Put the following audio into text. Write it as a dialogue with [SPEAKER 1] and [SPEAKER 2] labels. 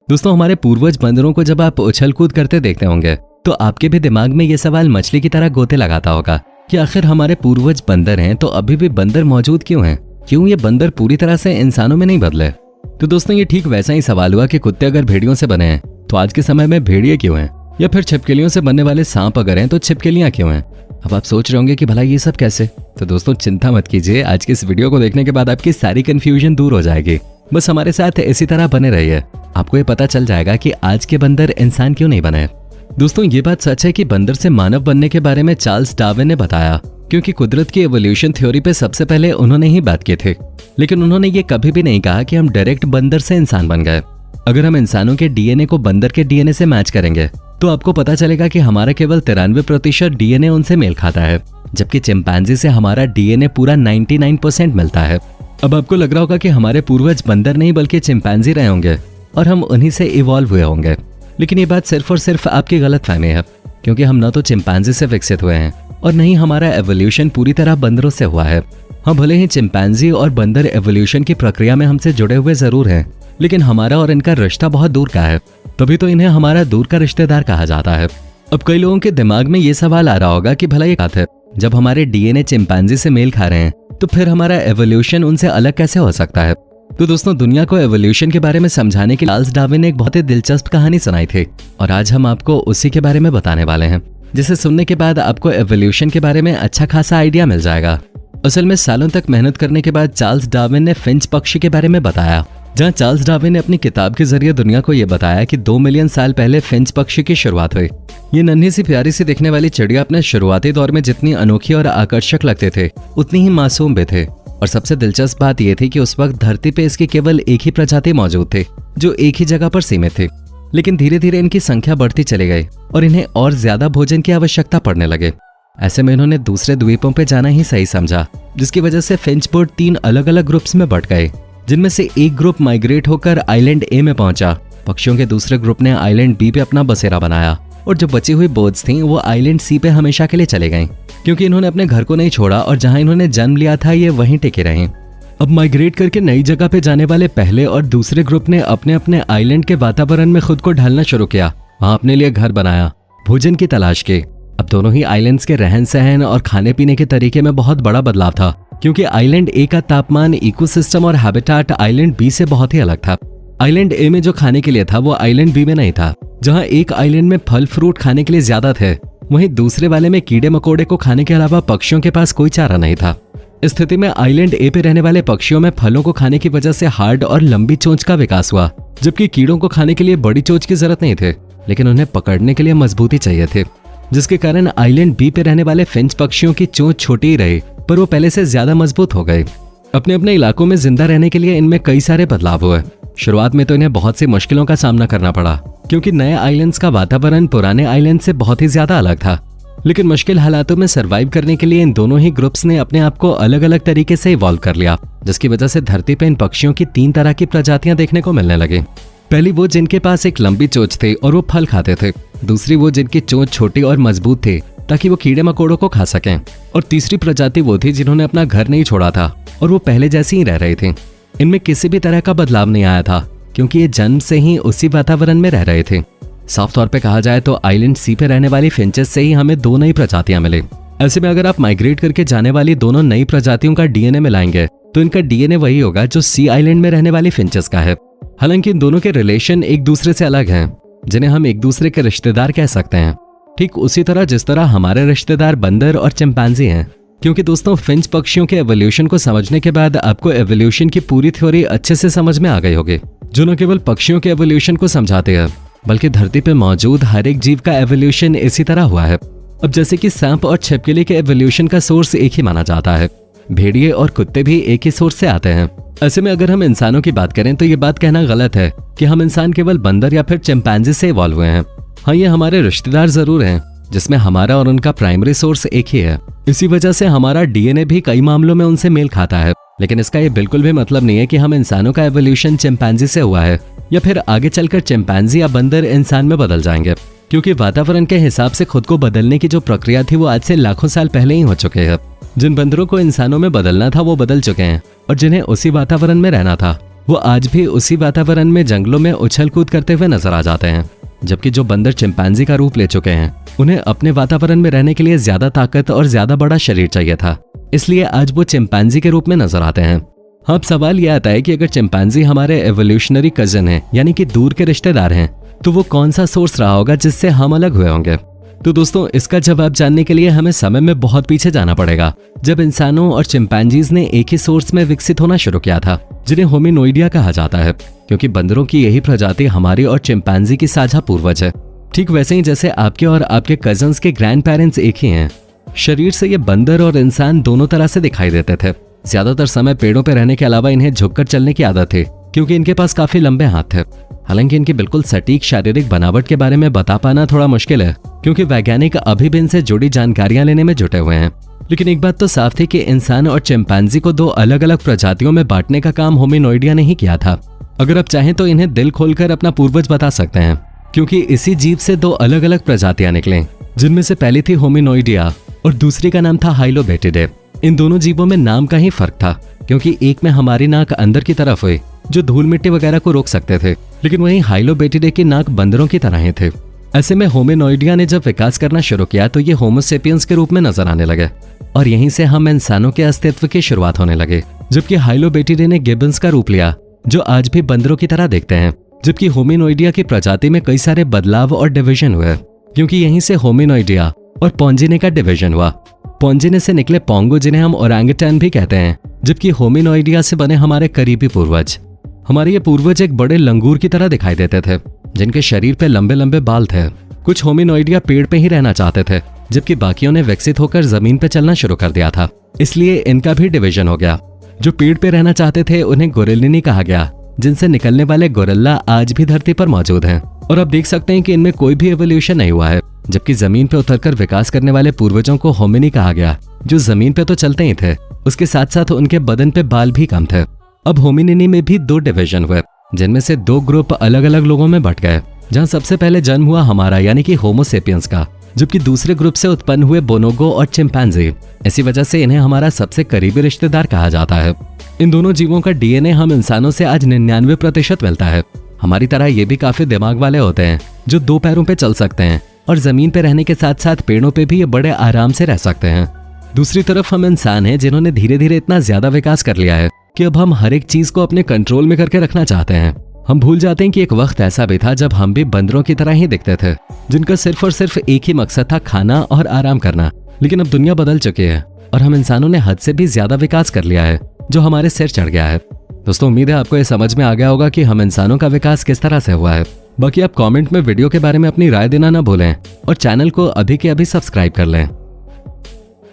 [SPEAKER 1] दोस्तों हमारे पूर्वज बंदरों को जब आप उछल कूद करते देखते होंगे तो आपके भी दिमाग में ये सवाल मछली की तरह गोते लगाता होगा कि आखिर हमारे पूर्वज बंदर हैं तो अभी भी बंदर मौजूद क्यों हैं? क्यों ये बंदर पूरी तरह से इंसानों में नहीं बदले? तो दोस्तों ये ठीक वैसा ही सवाल हुआ कि कुत्ते अगर भेड़ियों से बने हैं तो आज के समय में भेड़िए क्यों हैं? या फिर छिपकलियों से बनने वाले सांप अगर हैं तो छिपकलियां क्यों हैं? अब आप सोच रहे होंगे कि भला ये सब कैसे? तो दोस्तों चिंता मत कीजिए, आज के इस वीडियो को देखने के बाद आपकी सारी कंफ्यूजन दूर हो जाएगी। बस हमारे साथ इसी तरह बने रहिए, आपको ये पता चल जाएगा कि आज के बंदर इंसान क्यों नहीं बने। दोस्तों ये बात सच है कि बंदर से मानव बनने के बारे में चार्ल्स डार्विन ने बताया, क्योंकि कुदरत की एवोल्यूशन थ्योरी पे सबसे पहले उन्होंने ही बात की थी। लेकिन उन्होंने ये कभी भी नहीं कहा कि हम डायरेक्ट बंदर से इंसान बन गए। अगर हम इंसानों के डीएनए को बंदर के डीएनए से मैच करेंगे तो आपको पता चलेगा कि हमारा केवल 93% डीएनए उनसे मेल खाता है, जबकि चिंपैंजी से हमारा डीएनए पूरा 99% मिलता है। अब आपको लग रहा होगा कि हमारे पूर्वज बंदर नहीं बल्कि चिंपैंजी रहे होंगे और हम उन्हीं से इवॉल्व हुए होंगे। लेकिन ये बात सिर्फ और सिर्फ आपकी गलतफहमी है, क्योंकि हम न तो चिंपैंजी से विकसित हुए हैं और न ही हमारा एवोल्यूशन पूरी तरह बंदरों से हुआ है। हाँ, भले ही चिंपैंजी और बंदर एवोल्यूशन की प्रक्रिया में हमसे जुड़े हुए जरूर हैं, लेकिन हमारा और इनका रिश्ता बहुत दूर का है, तभी तो इन्हें हमारा दूर का रिश्तेदार कहा जाता है। अब कई लोगों के दिमाग में ये सवाल आ रहा होगा कि भला ये बात है, जब हमारे डीएनए चिंपैंजी से मेल खा रहे हैं तो फिर हमारा एवोल्यूशन उनसे अलग कैसे हो सकता है? तो दोस्तों दुनिया को एवोल्यूशन के बारे में समझाने के लिए चार्ल्स डार्विन ने एक बहुत ही दिलचस्प कहानी सुनाई थी और आज हम आपको उसी के बारे में बताने वाले हैं, जिसे सुनने के बाद आपको एवोल्यूशन के बारे में अच्छा खासा आइडिया मिल जाएगा। असल में सालों तक मेहनत करने के बाद चार्ल्स डार्विन ने फिंच पक्षी के बारे में बताया, जहां चार्ल्स डार्विन ने अपनी किताब के जरिए दुनिया को यह बताया कि 2 मिलियन साल पहले फिंच पक्षी की शुरुआत हुई। ये नन्ही सी प्यारी सी दिखने वाली चिड़िया अपने शुरुआती दौर में जितनी अनोखी और आकर्षक लगते थे उतनी ही मासूम भी थे। और सबसे दिलचस्प बात यह थी कि उस वक्त धरती पे इसकी केवल एक ही प्रजाति मौजूद थी जो एक ही जगह पर सीमित थी। लेकिन धीरे धीरे इनकी संख्या बढ़ती चली गई और इन्हें और ज्यादा भोजन की आवश्यकता पड़ने लगे। ऐसे में इन्होंने दूसरे द्वीपों पे जाना ही सही समझा, जिसकी वजह से फिंच बर्ड 3 अलग अलग ग्रुप्स में बंट गए, जिनमें से एक ग्रुप माइग्रेट होकर आइलैंड ए में पहुंचा। पक्षियों के दूसरे ग्रुप ने आइलैंड बी पे अपना बसेरा बनाया और जो बची हुई बर्ड्स थीं वो आइलैंड सी पे हमेशा के लिए चले गईं, क्योंकि इन्होंने अपने घर को नहीं छोड़ा और जहां इन्होंने जन्म लिया था ये वहीं टिके रहे। अब माइग्रेट करके नई जगह पे जाने वाले पहले और दूसरे ग्रुप ने अपने अपने आइलैंड के वातावरण में खुद को ढालना शुरू किया, वहां अपने लिए घर बनाया, भोजन की तलाश की। अब दोनों ही आइलैंड्स के रहन सहन और खाने पीने के तरीके में बहुत बड़ा बदलाव था, क्योंकि आइलैंड ए का तापमान, इकोसिस्टम और हैबिटेट आइलैंड बी से बहुत ही अलग था। आइलैंड ए में जो खाने के लिए था वो आइलैंड बी में नहीं था। जहां एक आइलैंड में फल फ्रूट खाने के लिए ज्यादा थे, वहीं दूसरे वाले में कीड़े मकोड़े को खाने के अलावा पक्षियों के पास कोई चारा नहीं था। इस स्थिति में आइलैंड ए पे रहने वाले पक्षियों में फलों को खाने की वजह से हार्ड और लंबी चोंच का विकास हुआ, जबकि कीड़ों को खाने के लिए बड़ी चोंच की जरूरत नहीं थी, लेकिन उन्हें पकड़ने के लिए मजबूती चाहिए थी, जिसके कारण आइलैंड बी पे रहने वाले फिंच पक्षियों की चोंच छोटी ही रही, पर वो पहले से ज्यादा मजबूत हो गई। अपने अपने इलाकों में जिंदा रहने के लिए इनमें कई सारे बदलाव हुए। शुरुआत में तो इन्हें बहुत सी मुश्किलों का सामना करना पड़ा, क्योंकि नए आइलैंड्स का वातावरण पुराने आइलैंड से बहुत ही ज्यादा अलग था। लेकिन मुश्किल हालातों में सरवाइव करने के लिए इन दोनों ही ग्रुप्स ने अपने आप को अलग अलग तरीके से इवॉल्व कर लिया, जिसकी वजह से धरती पे इन पक्षियों की 3 तरह की प्रजातियां देखने को मिलने लगी। पहली वो जिनके पास एक लंबी चोंच थी और वो फल खाते थे। दूसरी वो जिनकी चोंच छोटी और मजबूत थी ताकि वो कीड़े मकोड़ों को खा सकें। और तीसरी प्रजाति वो थी जिन्होंने अपना घर नहीं छोड़ा था और वो पहले जैसी ही रह रही थी। इनमें किसी भी तरह का बदलाव नहीं आया था, क्योंकि ये जन्म से ही उसी वातावरण में रह रहे थे। साफ तौर पे कहा जाए तो आइलैंड सी पे रहने वाली फिंचेस से ही हमें 2 नई प्रजातियां मिली। ऐसे में अगर आप माइग्रेट करके जाने वाली दोनों नई प्रजातियों का डीएनए मिलाएंगे तो इनका डीएनए वही होगा जो सी आइलैंड में रहने वाली फिंचेस का है। हालांकि इन दोनों के रिलेशन एक दूसरे से अलग हैं, जिन्हें हम एक दूसरे के रिश्तेदार कह सकते हैं, ठीक उसी तरह जिस तरह हमारे रिश्तेदार बंदर और चिंपैंजी हैं। क्योंकि दोस्तों फिंच पक्षियों के एवोल्यूशन को समझने के बाद आपको एवोल्यूशन की पूरी थ्योरी अच्छे से समझ में आ गई होगी, जो न केवल पक्षियों के एवोल्यूशन को समझाते हैं बल्कि धरती पे मौजूद हर एक जीव का एवोल्यूशन इसी तरह हुआ है। अब जैसे कि सांप और छिपकली के एवोल्यूशन का सोर्स एक ही माना जाता है, भेड़िए और कुत्ते भी एक ही सोर्स से आते हैं। ऐसे में अगर हम इंसानों की बात करें तो ये बात कहना गलत है कि हम इंसान केवल बंदर या फिर चिंपैंजी से इवॉल्व हुए हैं। हाँ, ये हमारे रिश्तेदार जरूर हैं, जिसमें हमारा और उनका प्राइमरी सोर्स एक ही है। इसी वजह से हमारा डीएनए भी कई मामलों में उनसे मेल खाता है। लेकिन इसका ये बिल्कुल भी मतलब नहीं है कि हम इंसानों का एवोल्यूशन चिंपैंजी से हुआ है या फिर आगे चलकर चिंपैंजी या बंदर इंसान में बदल जाएंगे, क्योंकि वातावरण के हिसाब से खुद को बदलने की जो प्रक्रिया थी वो आज से लाखों साल पहले ही हो चुके हैं। जिन बंदरों को इंसानों में बदलना था वो बदल चुके हैं और जिन्हें उसी वातावरण में रहना था वो आज भी उसी वातावरण में जंगलों में उछल कूद करते हुए नजर आ जाते हैं। जबकि जो बंदर चिंपैंजी का रूप ले चुके हैं, उन्हें अपने वातावरण में रहने के लिए ज्यादा ताकत और ज्यादा बड़ा शरीर चाहिए था, इसलिए आज वो चिंपैंजी के रूप में नजर आते हैं। अब सवाल यह आता है कि अगर चिंपैंजी हमारे एवोल्यूशनरी कजिन हैं, यानी कि दूर के रिश्तेदार हैं, तो वो कौन सा सोर्स रहा होगा जिससे हम अलग हुए होंगे? तो दोस्तों, इसका जवाब जानने के लिए हमें समय में बहुत पीछे जाना पड़ेगा, जब इंसानों और चिंपैंजीज ने एक ही सोर्स में विकसित होना शुरू किया था, जिन्हें होमिनोइडिया कहा जाता है, क्योंकि बंदरों की यही प्रजाति हमारी और चिंपैंजी की साझा पूर्वज है। ठीक वैसे ही जैसे आपके और आपके कजन्स के ग्रैंड पेरेंट्स एक ही हैं, शरीर से ये बंदर और इंसान दोनों तरह से दिखाई देते थे। ज्यादातर समय पेड़ों पर रहने के अलावा इन्हें झुककर चलने की आदत थी, क्योंकि इनके पास काफी लंबे हाथ थे। हालांकि इनकी बिल्कुल सटीक शारीरिक बनावट के बारे में बता पाना थोड़ा मुश्किल है, क्योंकि वैज्ञानिक अभी भी इनसे जुड़ी जानकारियां लेने में जुटे हुए हैं। लेकिन एक बात तो साफ थी कि इंसान और चिंपैंजी को दो अलग अलग प्रजातियों में बांटने का काम होमिनोइडिया ने ही किया था। अगर आप चाहें तो इन्हें दिल खोलकर अपना पूर्वज बता सकते हैं, क्योंकि इसी जीव से दो अलग अलग प्रजातियां निकली, जिनमें से पहली थी होमिनोइडिया और दूसरी का नाम था हाइलोबेटिडे। इन दोनों जीवों में नाम का ही फर्क था, क्योंकि एक में हमारी नाक अंदर की तरफ हुई, जो धूल मिट्टी वगैरह को रोक सकते थे, लेकिन वहीं हाइलोबेटिडे की नाक बंदरों की तरह ही थे। ऐसे में होमिनोइडिया ने जब विकास करना शुरू किया तो ये होमोसेपियंस के रूप में नजर आने लगे, और यहीं से हम इंसानों के अस्तित्व की शुरुआत होने लगे। जबकि हाइलोबेटिडे ने गिबन्स का रूप लिया, जो आज भी बंदरों की तरह दिखते हैं। जबकि होमिनोइडिया की प्रजाति में कई सारे बदलाव और डिवीजन हुए, क्योंकि यहीं से होमिनोइडिया और पॉन्जिने का डिवीजन हुआ। पॉन्जिने से निकले पोंगो, जिन्हें हम ओरंगुटान भी कहते हैं, जबकि होमिनोइडिया से बने हमारे करीबी पूर्वज। हमारे ये पूर्वज एक बड़े लंगूर की तरह दिखाई देते थे, जिनके शरीर पे लंबे लंबे बाल थे। कुछ होमिनोइडिया पेड़ पे ही रहना चाहते थे, जबकि बाकियों ने विकसित होकर जमीन पे चलना शुरू कर दिया था, इसलिए इनका भी डिवीजन हो गया। जो पेड़ पे रहना चाहते थे उन्हें गोरिल्लिनी कहा गया, जिनसे निकलने वाले गोरिल्ला आज भी धरती पर मौजूद हैं। और आप देख सकते हैं कि इनमें कोई भी एवोल्यूशन नहीं हुआ है। जबकि जमीन पे उतरकर विकास करने वाले पूर्वजों को होमिनी कहा गया, जो जमीन पे तो चलते ही थे, उसके साथ साथ उनके बदन पे बाल भी कम थे। अब होमिनिनी में भी दो डिवीजन हुए, जिनमें से दो ग्रुप अलग अलग लोगों में बंट गए। जहां सबसे पहले जन्म हुआ हमारा यानी कि होमोसेपियंस का, जबकि दूसरे ग्रुप से उत्पन्न हुए बोनोगो और चिंपैंजी। इसी वजह से इन्हें हमारा सबसे करीबी रिश्तेदार कहा जाता है। इन दोनों जीवों का डीएनए हम इंसानों से आज 99% मिलता है। हमारी तरह ये भी काफी दिमाग वाले होते हैं, जो दो पैरों पे चल सकते हैं, और जमीन पे रहने के साथ साथ पेड़ों पे भी ये बड़े आराम से रह सकते हैं। दूसरी तरफ हम इंसान हैं, जिन्होंने धीरे धीरे इतना ज्यादा विकास कर लिया है कि अब हम हर एक चीज को अपने कंट्रोल में करके रखना चाहते हैं। हम भूल जाते हैं कि एक वक्त ऐसा भी था जब हम भी बंदरों की तरह ही दिखते थे, जिनका सिर्फ और सिर्फ एक ही मकसद था, खाना और आराम करना। लेकिन अब दुनिया बदल चुकी है और हम इंसानों ने हद से भी ज्यादा विकास कर लिया है, जो हमारे सिर चढ़ गया है। दोस्तों, उम्मीद है आपको ये समझ में आ गया होगा कि हम इंसानों का विकास किस तरह से हुआ है। बाकी आप कमेंट में वीडियो के बारे में अपनी राय देना ना भूलें और चैनल को अभी के अभी सब्सक्राइब कर लें।